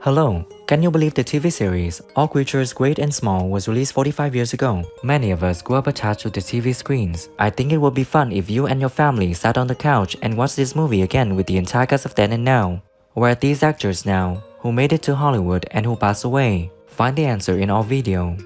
Hello, can you believe the TV series All Creatures Great and Small was released 45 years ago? Many of us grew up attached to the TV screens. I think it would be fun if you and your family sat on the couch and watched this movie again with the entire cast of then and now. Where are these actors now, who made it to Hollywood and who passed away? Find the answer in our video.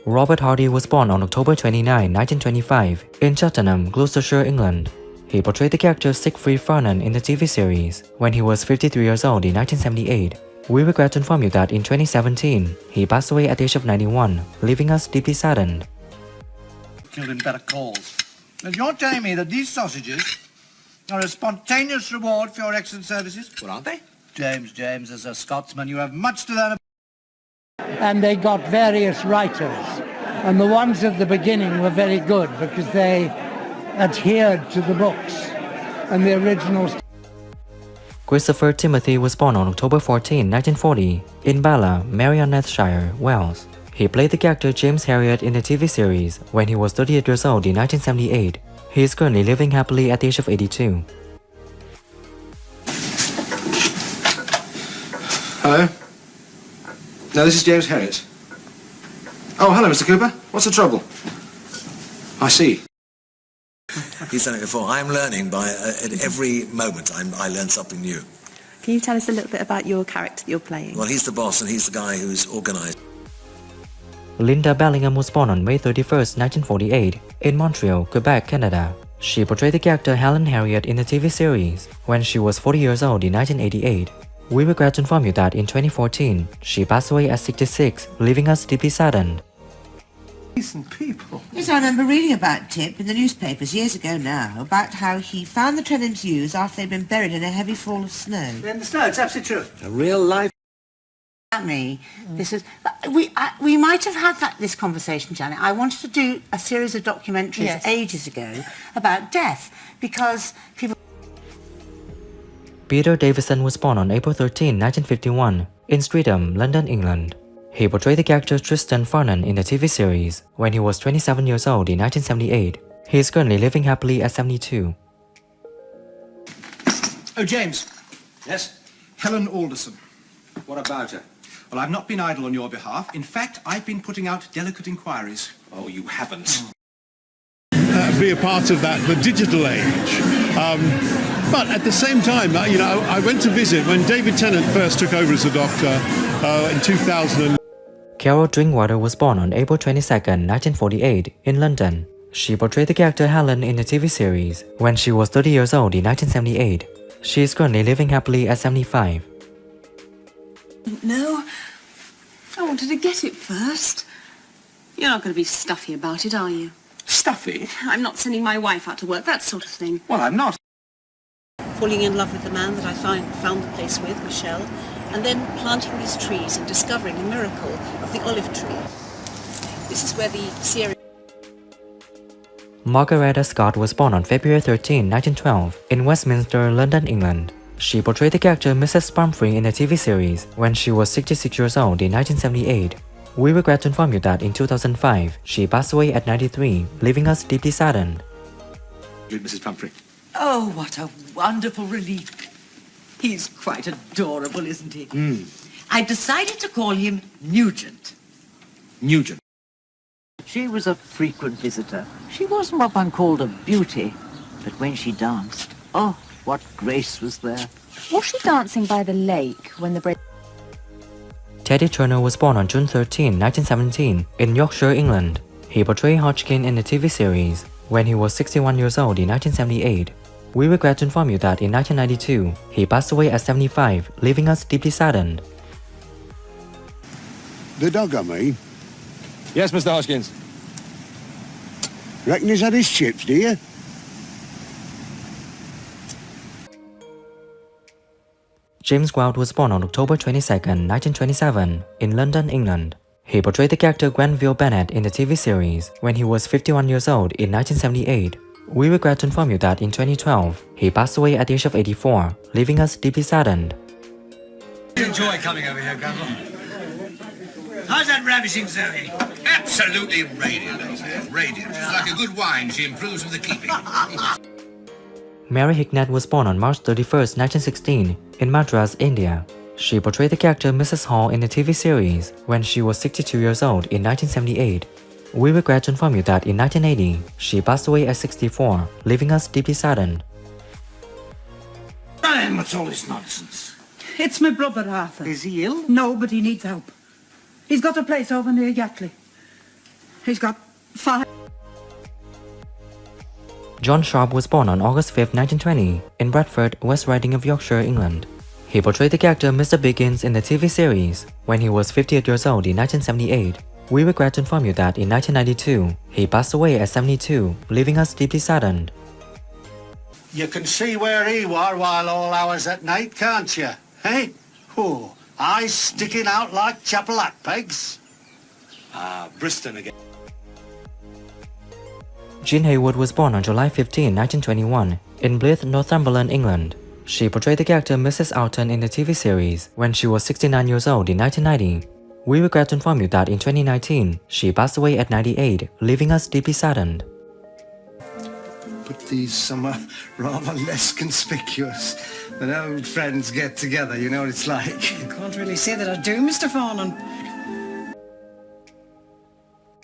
Robert Hardy was born on October 29, 1925, in Cheltenham, Gloucestershire, England. He portrayed the character Siegfried Farnon in the TV series when he was 53 years old in 1978. We regret to inform you that in 2017, he passed away at the age of 91, leaving us deeply saddened. Killed in better cause. And you're telling me that these sausages are a spontaneous reward for your excellent services? What aren't they? James, as a Scotsman, you have much to learn. And they got various writers, and the ones at the beginning were very good because they adhered to the books and the originals. Christopher Timothy was born on October 14, 1940, in Bala, Merionethshire, Wales. He played the character James Herriot in the TV series when he was 38 years old in 1978. He is currently living happily at the age of 82. Hello? No, this is James Herriot. Oh, hello, Mr. Cooper. What's the trouble? I see. He's done it before. I'm learning at every moment I learn something new. Can you tell us a little bit about your character that you're playing? Well, he's the boss and he's the guy who's organised. Lynda Bellingham was born on May 31, 1948, in Montreal, Quebec, Canada. She portrayed the character Helen Herriot in the TV series when she was 40 years old in 1988. We regret to inform you that in 2014, she passed away at 66, leaving us deeply saddened. Decent people. Yes, I remember reading about Tip in the newspapers years ago now, about how he found the Trennans' ewes after they'd been buried in a heavy fall of snow. In the snow, it's absolutely true. A real life. Me, this is we might have had this conversation, Janet. I wanted to do a series of documentaries ages ago about death because people. Peter Davison was born on April 13, 1951, in Streatham, London, England. He portrayed the character Tristan Farnon in the TV series when he was 27 years old in 1978. He is currently living happily at 72. Oh, James. Yes? Helen Alderson. What about her? Well, I've not been idle on your behalf. In fact, I've been putting out delicate inquiries. Oh, you haven't. Be a part of the digital age. But at the same time, I went to visit when David Tennant first took over as a doctor in 2000. Carol Drinkwater was born on April 22, 1948, in London. She portrayed the character Helen in the TV series when she was 30 years old in 1978. She is currently living happily at 75. No, I wanted to get it first. You're not going to be stuffy about it, are you? Stuffy? I'm not sending my wife out to work, that sort of thing. Well, I'm not. Falling in love with the man that I found the place with, Michelle, and then planting these trees and discovering the miracle of the olive tree. This is where the series... Margaretta Scott was born on February 13, 1912, in Westminster, London, England. She portrayed the character Mrs. Pumphrey in the TV series when she was 66 years old in 1978. We regret to inform you that in 2005, she passed away at 93, leaving us deeply saddened. Mrs. Pumphrey. Oh, what a wonderful relief. He's quite adorable, isn't he? I've decided to call him Nugent. Nugent. She was a frequent visitor. She wasn't what one called a beauty, but when she danced, oh, what grace was there. Was she dancing by the lake when the break... Teddy Turner was born on June 13, 1917, in Yorkshire, England. He portrayed Hodgekin in the TV series when he was 61 years old in 1978. We regret to inform you that in 1992, he passed away at 75, leaving us deeply saddened. The dog, I mean. Yes, Mr. Hodgkins. Reckon he's had his chips, do you? James Grout was born on October 22, 1927, in London, England. He portrayed the character Granville Bennett in the TV series when he was 51 years old in 1978. We regret to inform you that in 2012, he passed away at the age of 84, leaving us deeply saddened. Enjoy coming over here, Granville. How's that ravishing Zoe? Absolutely radiant, radiant. She's like a good wine. She improves with the keeping. Mary Hignett was born on March 31st, 1916 in Madras, India. She portrayed the character Mrs. Hall in the TV series when she was 62 years old in 1978. We regret to inform you that in 1980, she passed away at 64, leaving us deeply saddened. Damn, what's all this nonsense? It's my brother, Arthur. Is he ill? No, but he needs help. He's got a place over near Yatley. He's got 5... John Sharp was born on August 5, 1920, in Bradford, West Riding of Yorkshire, England. He portrayed the character Mr. Biggins in the TV series when he was 58 years old in 1978. We regret to inform you that in 1992, he passed away at 72, leaving us deeply saddened. You can see where he were while all hours at night, can't you? Hey? Oh, eyes sticking out like chapel hat pegs. Bristol again. Jean Heywood was born on July 15, 1921, in Blyth, Northumberland, England. She portrayed the character Mrs. Alton in the TV series when she was 69 years old in 1990. We regret to inform you that in 2019, she passed away at 98, leaving us deeply saddened. But these somewhere rather less conspicuous. When old friends get together, you know what it's like. I can't really say that I do, Mr. Farnon.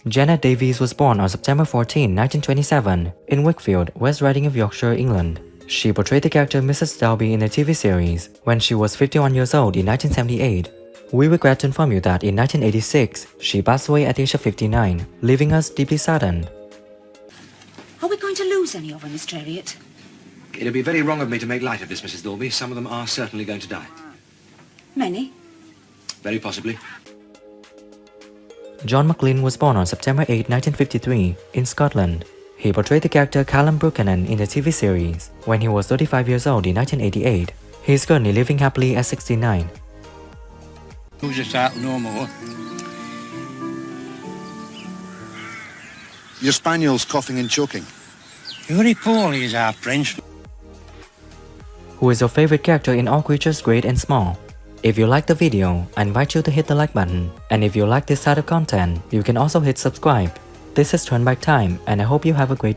Janet Davies was born on September 14, 1927, in Wakefield, West Riding of Yorkshire, England. She portrayed the character Mrs. Dalby in the TV series when she was 51 years old in 1978. We regret to inform you that in 1986, she passed away at the age of 59, leaving us deeply saddened. Are we going to lose any of them, Mr. Herriot? It would be very wrong of me to make light of this, Mrs. Dalby. Some of them are certainly going to die. Many? Very possibly. John McGlynn was born on September 8, 1953, in Scotland. He portrayed the character Calum Buchanan in the TV series when he was 35 years old in 1988. He is currently living happily at 69. Who's just out no more? Your spaniel's coughing and choking. Very poorly is our prince. Who is your favorite character in All Creatures Great and Small? If you like the video, I invite you to hit the like button. And if you like this type of content, you can also hit subscribe. This is Turn Back Time, and I hope you have a great day.